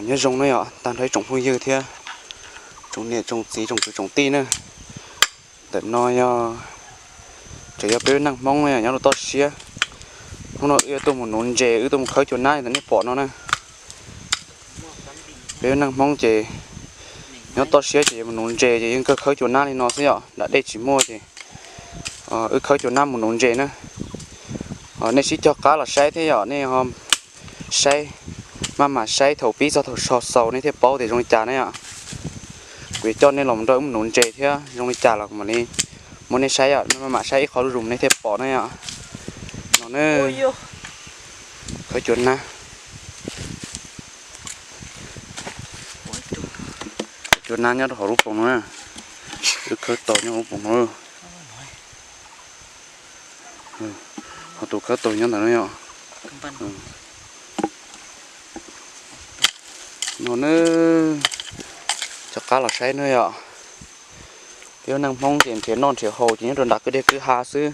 nhớ trồng này ạ, tao thấy trồng không dư thế, trồng này trồng gì trồng tí nữa, để nói chỉ có biết năng mong này nhớ nó to xía, không nó yêu tôi một nón chè, yêu tôi một khơi chuột nai thì nó bỏ nó nè, biết năng mong chè, nhớ to xía chỉ một nón chè chỉ những cái khơi chuột nai thì nó sẽ ạ, đã đây chỉ mua thì, khơi chuột nai một nón chè nữa, này chỉ cho cá là sai thế ạ, này sai mà sai thầu bí cho thầu sầu này thế bao thì trong trà này ạ, vì cho nên lòng đỡ nón chè thế, trong trà là mà này muốn này sai ạ, mà sai khó dùng này thế bỏ này ạ, nó nữa khơi chuột na, chuột na nhá họ rút bông nữa, khơi to nhá rút bông nữa, họ tụ khơi to nhá là nó nó nữa cho cá là sai nữa ạ, nếu năng mong tiền tiền non tiền hồ chỉ những đồ đặc cái đây cứ hà xứ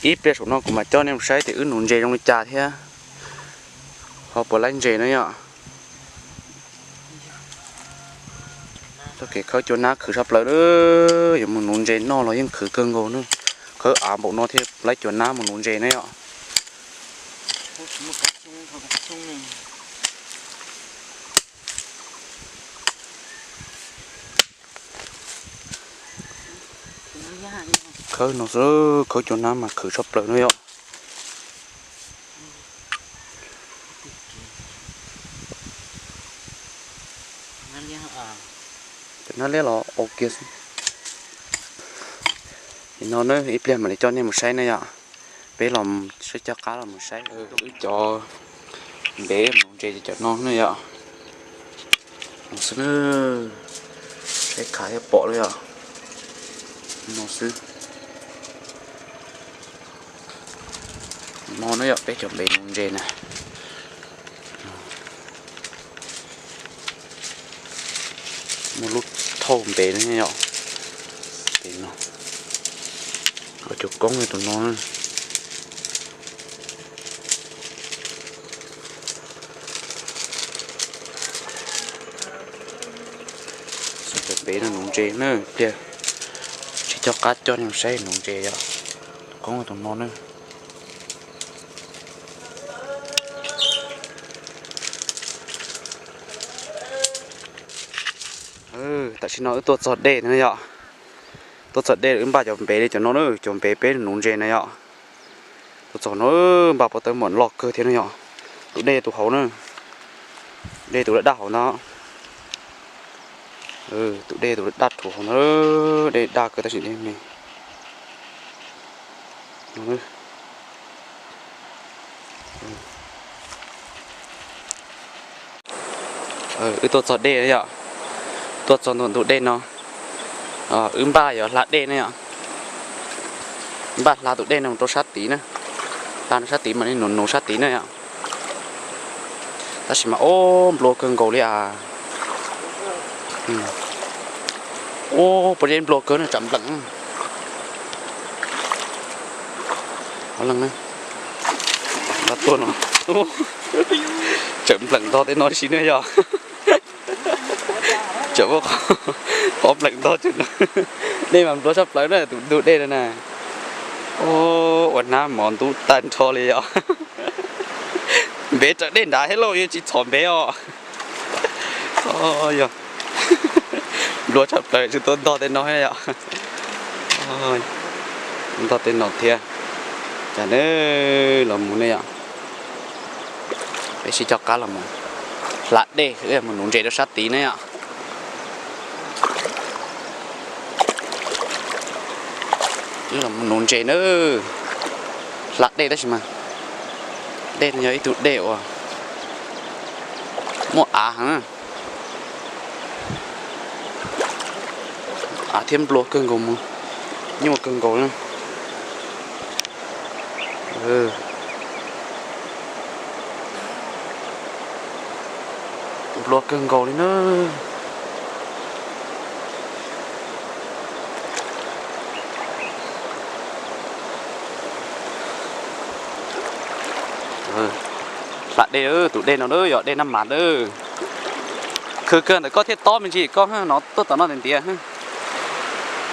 ít để số nó cũng mà cho nên sai thì ứ nụn dề trong trà thế họ bỏ lên dề nữa ạ, cho cái khơi cho nó khử sập lại đó, giờ một nụn dề nó là những khử cơn ngô nữa, khử ảm bộ nó thế lấy cho nó một nụn dề nữa ạ. Khơi nó rơ khơi cho nó mà khử sập lại nữa ạ. Nó lấy là ok thì nó nữa ít lên mà để cho nên một say nữa ạ, bé làm sẽ cho cá là một say, cho bé một chè cho non nữa ạ, nó sẽ khai bỏ rồi ạ, nó sẽ nó nữa ạ, bé cho bé một chè này. Một lúc thâu bé nữa nhá, bé nó có chụp con này tụi nó sẽ bé nó nung chè nữa kìa, chỉ cho cá cho nó say nung chè vậy, con này tụi nó nữa. Tại sao nó tốt giọt đê nữa ạ, tốt giọt đê ứng bà cho bé để cho nó nữa, cho bé nún dê này ạ, tốt giọt nó bà bắt tới muốn lọt cơ thế này ạ, tụi đê tụi hấu nữa, đê tụi đã đảo nó, tụi đê tụi đặt tụi hấu nó, đê đa cơ ta chỉ đê này, tốt giọt đê đấy ạ. Tốt cho tụi đen nó ba giờ là đen này ạ, ba là tụi đen nó to sát tí nữa, ta nó sát tí mà nên nó sát tí này ạ, ta chỉ mà ôm lô cơn gầu đi à, bây giờ lô cơn nó chậm lặng, có lần nữa, bắt tuôn nó, chậm lặng to tới nói xí nữa giờ. Chở vô có lạnh to chứ đây mà tôi sắp lấy này tụi đây nè, quần nam mòn tụi tan cho liền ạ, bé trở đến đã hello như chị chọn bé ạ, giờ lúa sắp lấy chứ tôi to tên nó hay ạ, to tên nó thiệt, chả nữa là muốn này ạ, bé chỉ cho cá là muốn lát đi, cái mà nướng chè nó sát tí này ạ. Là một nón chè nữa, lát đây đó chứ mà, đây là nhớ tụt đều à, mua hả, thêm lúa cưng gồm mà, nhưng mà cưng gồm nữa, lúa cưng gồm đi nữa. lại đây ư tụ đây nó nữa dọ đây năm mát ư cứ cơn để có thiết to mình chỉ có nó tốt tao nó tiền tiền ha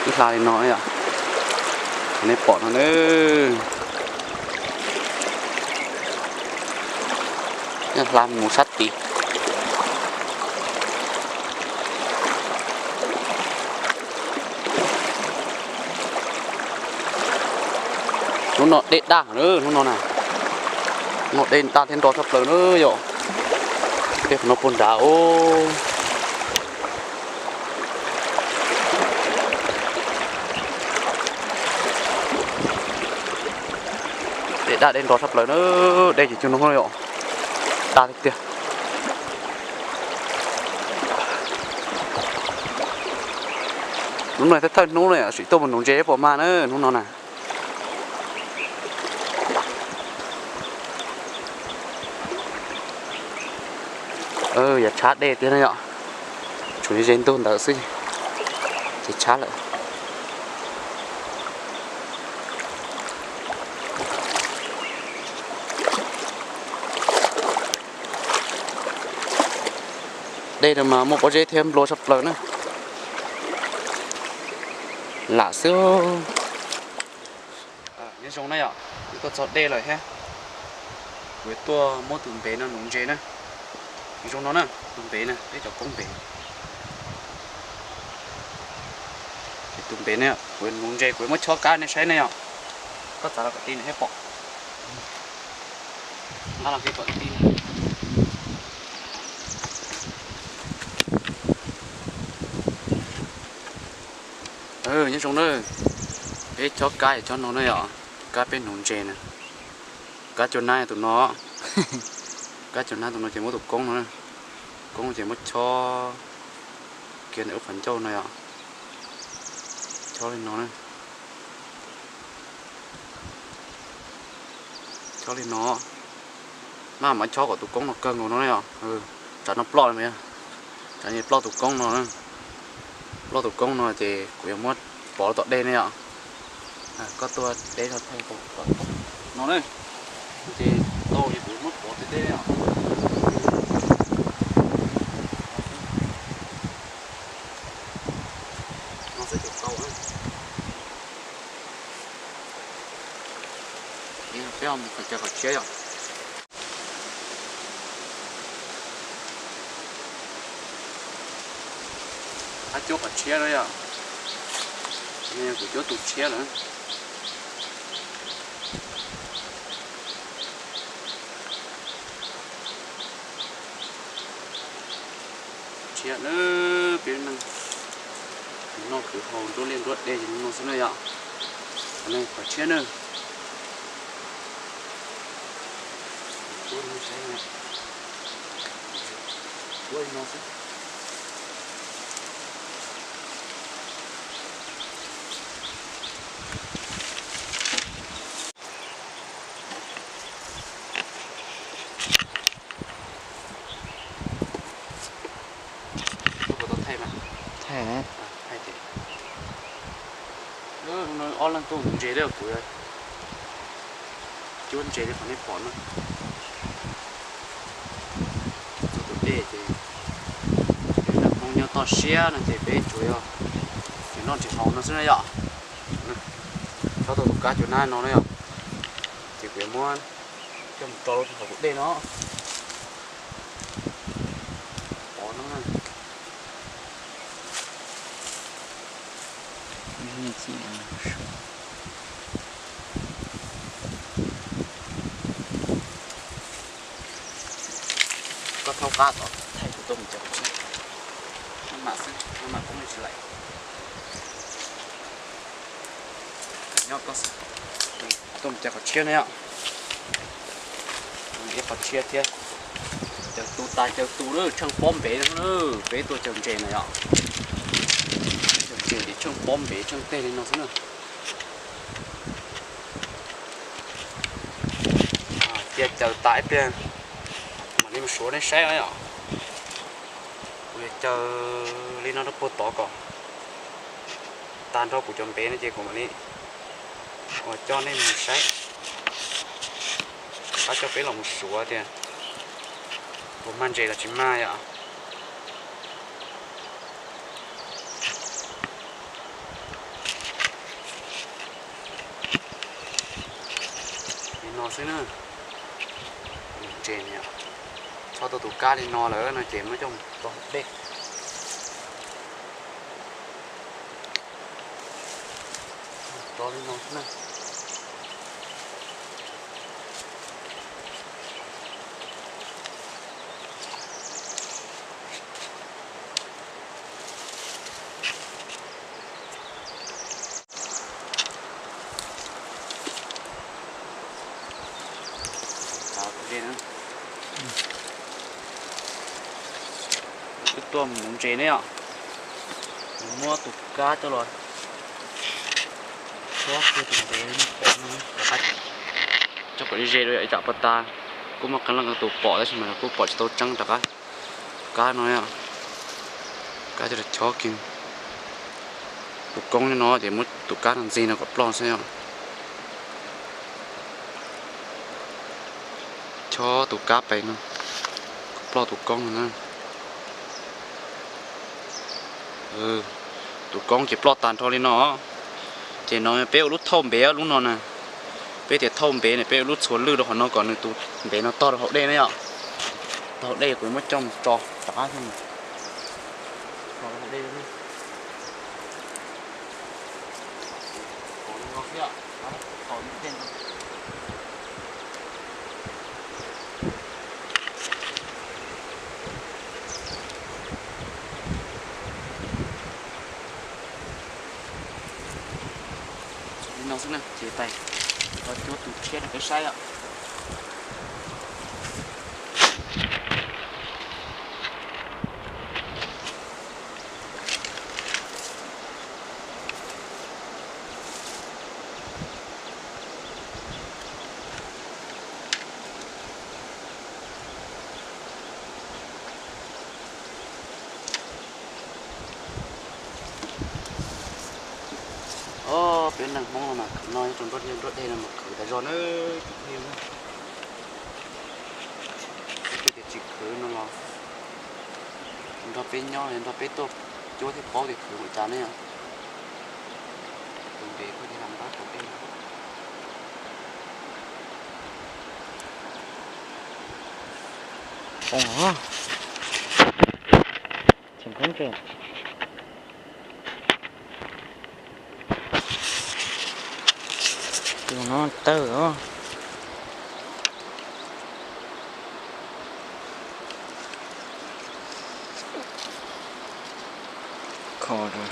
cái là thì nói à này bỏ nó nữa làm một sắt tí nó đệm đá nữa nó này nó đệm đá thêm to sắp lớn nữa rồi cái nó bồn đá ô để đá đệm to sắp lớn nữa đây chỉ cho nó thôi rồi đá đi tiền lúc này thấy thân nó này chỉ tôi một nồi chế bỏ mà nữa nó này giờ chát đây thế này ạ chủ yếu trên tôi đỡ xí chỉ chát lại đây là mà một có dây thêm lô sập lớn nữa lạ xưa như trong này ạ tôi chọn đây rồi ha với tôi mua tùng bé nó núng dây nữa như trong đó nè tùng bé nè để cho công bé tùng bé này với núng dây với mất cho cá này sai này ạ có trả là cái tin hết bỏ nó là cái con tin như trong đó để cho cá để cho nó này ạ cá bên núng dây nè cá chỗ này tụi nó cá chỗ này tụi nó chỉ muốn tụt công nữa công chỉ muốn cho kia ở phần châu này ạ cho lên nó này cho lên nó mà cho của tụt công nó cân của nó này ạ cho nó plot này cho như plot tụt công nó nữa plot tụt công nó thì cũng muốn bỏ tọt đây này ạ có tôi để cho thay của nó đây thì tôi thì cũng mất bỏ tới đây ạ nó sẽ chụp câu đấy nhưng mà phải không phải cho họ chế rồi他叫họ chế rồi ạ nên cũng cho tụt chế nữa chia nữa bên nó cứ hồn tôi lên ruột đây thì nó sẽ này ạ này phải chia nữa tôi nó sẽ này tôi nó sẽ nó lần tôi cũng chế được của ơi chú anh chế được còn hết phỏng nữa cho tôi để thì là không nhớ to xe là thì bé chuối à thì nó chỉ hậu nó sẽ này ạ cho tôi cá chỗ này nó này ạ thì phải mua cho một trâu thì cũng để nó bỏ nó này có thau cá rồi thay của tôi mình chờ một chút nó mà cũng được lại nhóc có tôi mình chờ có chia này ạ mình có chia thế chờ tu tài chờ tu nữa trong bom bể nữa bể tôi trồng chè này ạ trồng chè để trong bom bể trong tê lên nó nữa chia chờ tại bên mà đi một số này xe ấy ạ bây giờ lên nó bớt to còn tan ra của chồng bé này chỉ của mình đi cho nên mình xe bắt cho bé là một số tiền của man dễ là chỉ mai ạ. Nó xí nữa chèn nhá cho tôi tụ cá đi nó lỡ nó chèn nó trong to bếp to lên nó nữa đây nữa cái tôm muốn chén đấy ạ mua tụ cá cho rồi xóa cái tụ đến nó cho cái dê rồi chả bắt ta cũng mà cái là tụ bỏ đấy mà cũng bỏ cho tôi trắng chả cá nói ạ cá cho được chó kim tụ con nó để mất tụ cá làm gì nó có plon sao cho tụ cá bay nó lo tụ con nữa tụ con chỉ lo tàn thôi đi nó chỉ nói béo lút thôm bé lút nó nè bé thì thôm bé này béo lút xuống lư đó nó còn tụ bé nó to được hậu đây đấy ạ hậu đây cũng mất trong trò cá thôi hậu đây đi hậu kia hậu tên nó xuống nè chia tay và cho tụt chết là cái sai ạ bên đằng mong là nói trong rốt đây là một khử tại gió nó nhiều nữa cái chỉ khử nó lo chúng ta bên nhau chúng ta bên tốt chỗ thì khó thì khử một chán này à đừng để có thể làm bát của bên ồ chẳng không kìa nó tơ đó khó rồi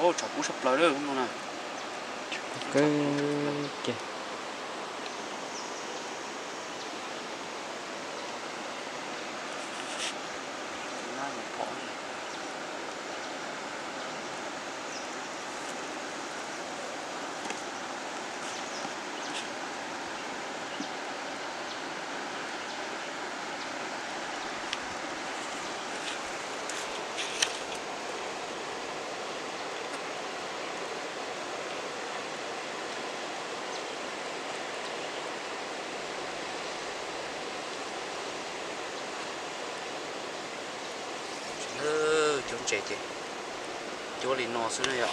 ô chọc cũng sắp lời đó không nè cái kìa chúng trẻ thì chỗ liền nó xuống đây ạ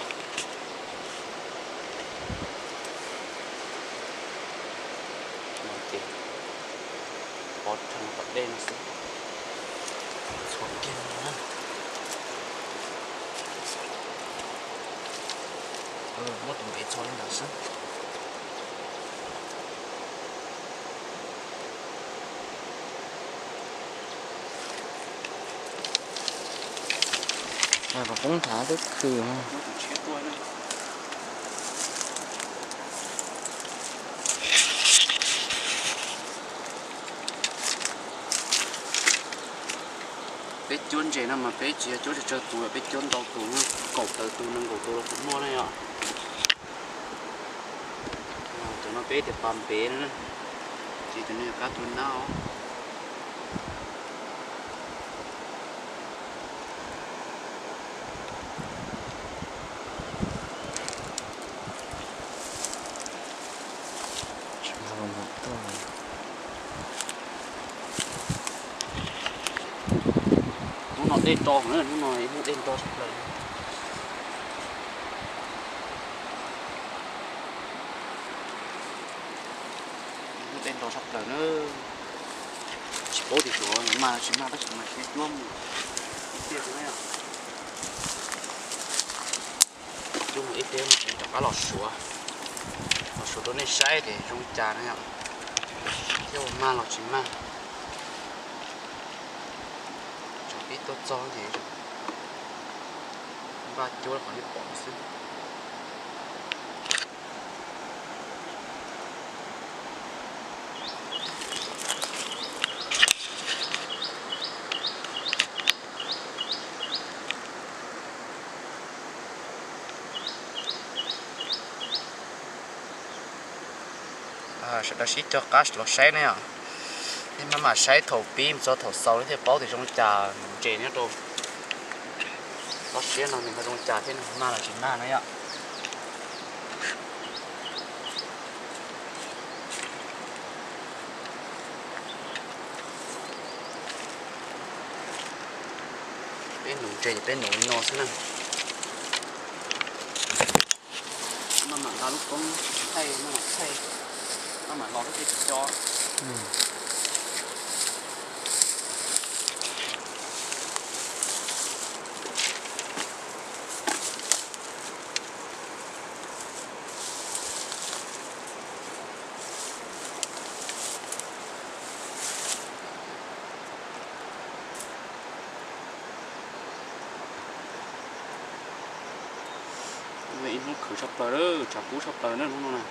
bọt thằng bọt đen nó xuống xuống kia nữa một tụi bé cho lên đó xuống và cũng thả cái khử ha bé chôn chế nó mà bé chỉ chôn để chơi tù bé chôn đầu tù nó cột đầu tù nó cột tù nó cũng mua này ạ cho nó bé để bám bé nữa chỉ cho nên cá tuần nào nó đen to nữa nó nói nó đen to sắp lại nó đen to sắp lại nữa chỉ bố thì rồi mà chỉ mà bắt chỉ mà chết luôn tiếc thế này à chung ít thêm cho cá lọt sủa đó này sai để trong trà này ạ theo mà lọt chỉ mà ít tốt cho gì ba chỗ là còn đi bỏ xíu sẽ đã xịt cho cá lọt sấy này à nhưng mà sấy thầu pin cho thầu sâu thì bao thì trong trà chế nhá đồ có xíu nào mình phải trong trà thế này mà là chỉ na đấy ạ bên nụ chế bên nụ nó thế này mà ta lúc cũng thay mà nó cái cho vậy nó khử sập bờ đó chả cú sập bờ nữa đúng không nào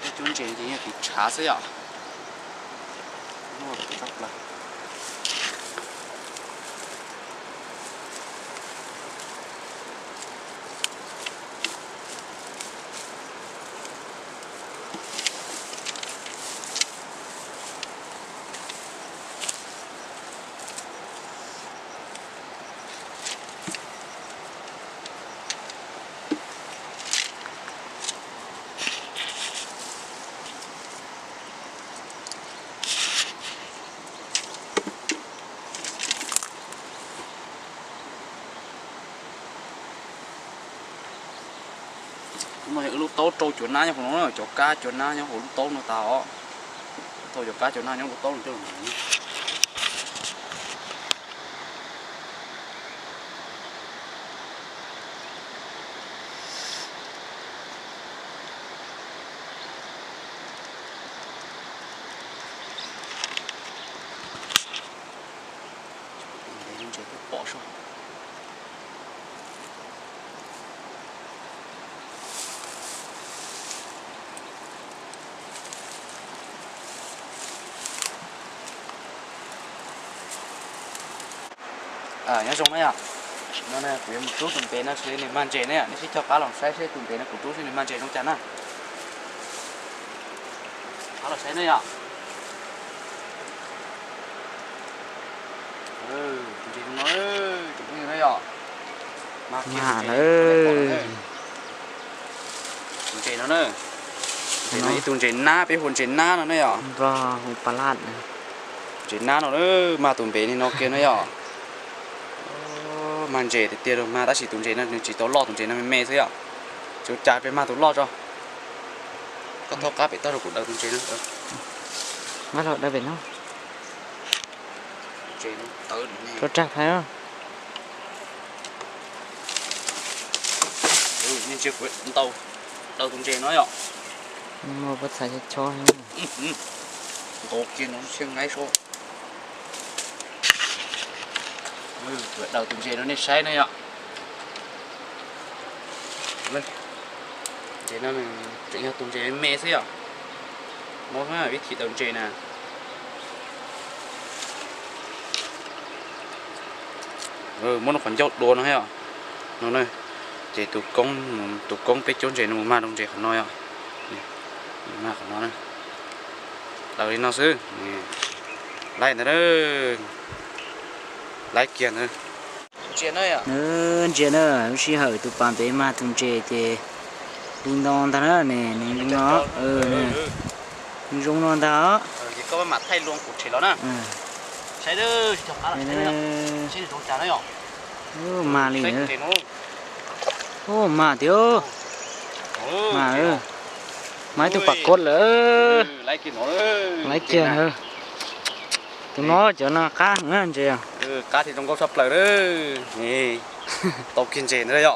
cái chuyến chế thì bị chả thế ạ nó khử sập bờ mà lúc tố trâu chuột ná nhau của nó chỗ cá chuột ná nhau lúc tố nó tao thôi chỗ cá chuột ná nhau lúc tố nó bỏ xuống nhớ xong đấy ạ nó này của một chút tùng tế nó sẽ lên màn trẻ này ạ nó sẽ cho cá lòng xoáy sẽ tùng tế nó của chút sẽ lên màn trẻ trong chắn à cá lòng xoáy này ạ tùng tế nó tùng như thế ạ mà ơi tùng tế nó nữa tùng tế na cái hồn tế na nó này ạ và hồn pha lạt tế na nó nữa mà tùng tế nó kia nó ạ màn chế thì tiền rồi mà ta chỉ tốn chế nó chỉ tốn lo tốn chế nó mê thôi ạ chú trả về mà tốn lo cho có thao cá bị tao rồi cũng đâu tốn chế nữa mắt rồi đây về nó chế nó tới cho trả phải không nên chưa quyết tàu tốn chế nói ạ mà vẫn phải cho tổ kia nó xem ngay số đầu tùng chế nó nên sai này ạ lên chế nó mình chỉnh ra tùng chế mê thế ạ mỗi cái biết thịt tùng chế nè muốn nó còn dốt đồ nó hay à nó này chế tụ công biết chốn chế nó mà đồng chế không nói à mà không nói này đầu đi nó xứ lại nữa đó lại kia nữa chế nữa à chế nữa chỉ hỏi tụ bàn bể mà tụi chế thì đinh đòn ta nữa nè nè nó nè rung non đó chỉ có mặt thay luôn cục chế đó nèใช้เด้อจบอะไรใช้เด้อใช้ตรงจานได้หรอ mà liền nữa ô mà thiếu mà máy tụi bạc cốt lỡ lấy kia nó lấy kia nữa tụi nó cho nó cá nữa anh chị à cá thì trong câu sắp lời đó nè tàu kiên trề nữa đấy ạ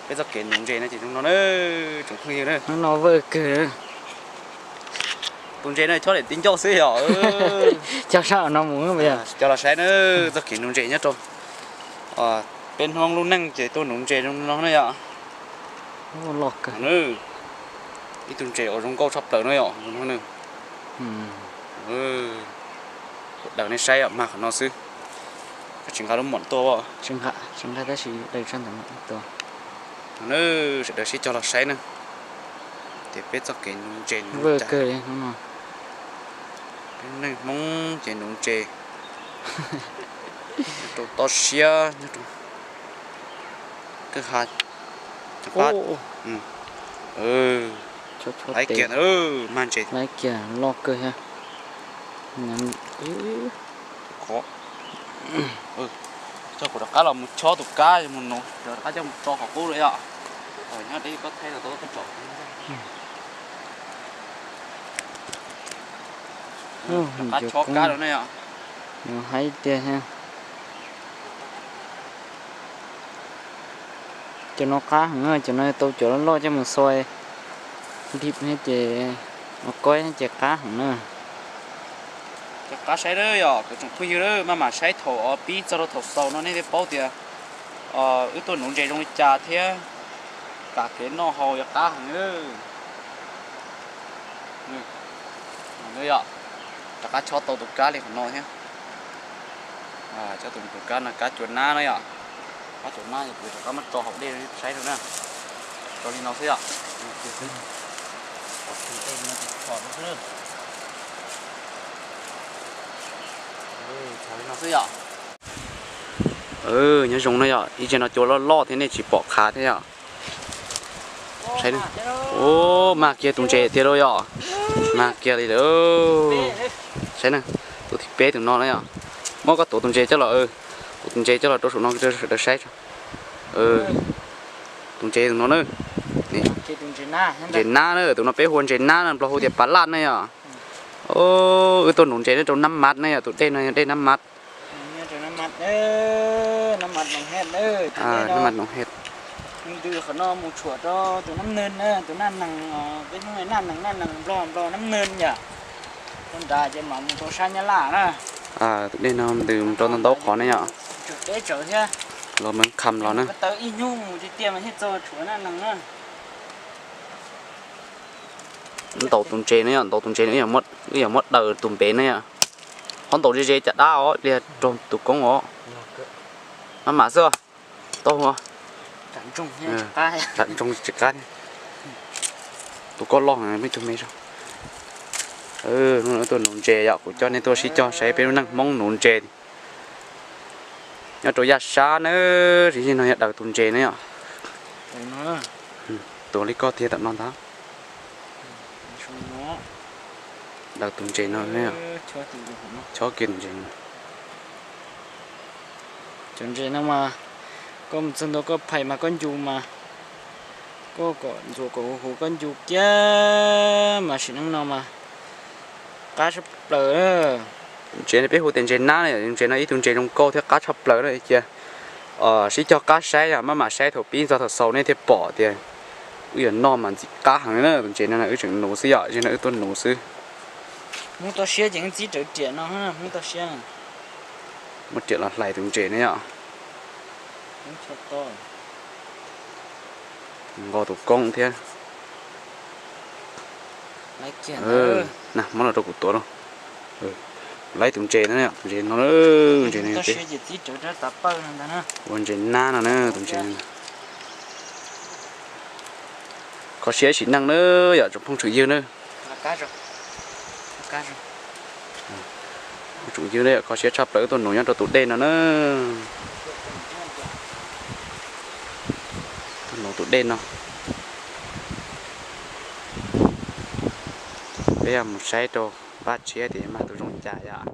bây giờ kiên nhúng trề này chỉ trong nó nữa trong không nhiều nữa nó vơ kìa tùng trề này cho để tính cho xí hả cho sao nó muốn bây giờ cho là sai nữa giờ kiên nhúng trề nhất rồi bên hoang luôn năng chế tôi nung chế trong nó này ạ lọt cả nữa đi tùng chế ở trong câu sắp tới nữa ạ nó nữa đằng này sai ạ mà nó xứ chừng cả nó mỏng to ạ chừng cả ta chỉ đầy chân thằng to nữa sẽ được cho là sai nữa để biết cho cái nung chế vừa cười nó bên này mong chế nung chế tụi to xia cái hạt hạt lấy kiện man chết lấy kiện lo cười ha nằm khó cho của cá là một cho tụi cá một nồi rồi cá cho một cho họ cố đấy ạ rồi nhá đây có thấy là tôi có chỗ cá cho cá đó này ạ hay tiền ha cho nó cá nữa cho nó tôi cho nó lo cho một xoay thịt hết chị một coi hết chị cá nữa cho cá sấy đấy à cái trong khuya đấy mà sấy thổ ở bí cho nó thổ sâu nó nên để bao tiền ứ tôi nấu chè trong cái trà thế cả cái nó hồ cá nữa nữa ạ cho cá cho tàu tụt cá liền nó thế cho tụi cá là cá chuột na đấy ạ cá chuột na thì cá mất cho học đi sấy rồi nè cho đi nó thế ạ nhớ dùng này ạ, ý trên nó chỗ nó lo thế này chỉ bỏ khá thế ạ, thấy đi, ô mà kia tung chè thế rồi ạ, mà kia thì đâu, thấy nè, tụi thịt bé tụi nó đấy ạ, mỗi cái tụi tung chè chắc là tụi tung chè chắc là tụi số nó chưa được sấy, tung chè tụi nó nữa, chè na nữa, tụi nó bé huân chè na là bao hồ tiệp bán lát này ạ, ô tụi nung chè nó trong 5 mát này ạ, tụi đây 5 mát. Năm mặt nồng hết đấy năm mặt nồng hết nhưng từ khởi nó một chuột đó từ năm nền nữa từ năm nằng cái người năm nằng lo năm nền nhỉ con trai trên mỏng tôi sang nhà lạ đó tụi đây nó từ trong tận tốc khó này nhở chuột đấy trở chưa rồi mình cầm nó nữa tới in nhung chỉ tiêm mà hết rồi chuột năm nằng nữa tàu tùng chè này tàu tùng chè này mất đời tùng bé này con tàu dê chặt đá ó liền trong tụ công ó nó mà xưa to không chặn trung nha cái chặn trung chặt cái tụ con lo này mới tụi mấy rồi nó tôi nấu chè dạo của cho nên tôi sẽ cho sẽ bên năng mong nấu chè nhớ tôi ra xa nữa thì nó hiện đầu tùng chè này ạ tôi lấy có thiệt tận non đó đầu tùng chè nó này ạ cho kiên chè chọn chè nó mà có một số có phải mà con chú mà có dù có hồ con chú kia mà chỉ năng nào mà cá sắp lỡ chè này biết hồ tiền chè ná này chè này ít tùng chè trong cô theo cá sắp lỡ đấy kia chỉ cho cá sấy à mà sấy thổ pin ra thổ sầu này thì bỏ tiền bây nó mà cá hàng nữa tùng chè này là cái chuyện nấu xí ạ chè này tôi nấu xí muốn tao xé những gì trở tiền nó ha muốn tao xé một triệu là lại tùng chè này ạ muốn cho to ngò thủ công thế lấy tiền nè món là đồ của tôi đâu lấy tụi trẻ nữa nè tụi trẻ nó nữa trẻ này tao trẻ sẽ chỉ tí chỗ đó tập bao nữa nè còn trẻ na nào nữa tụi trẻ có xe chỉ năng nữa giờ chụp không chịu dư nữa là cá rồi cá rồi chủ dư đấy có xe chập tới tuần nổi nhá tụi đen nó nữa nó tụi đen nó bây giờ một xe đồ ba chia thì mà tụi chúng chạy à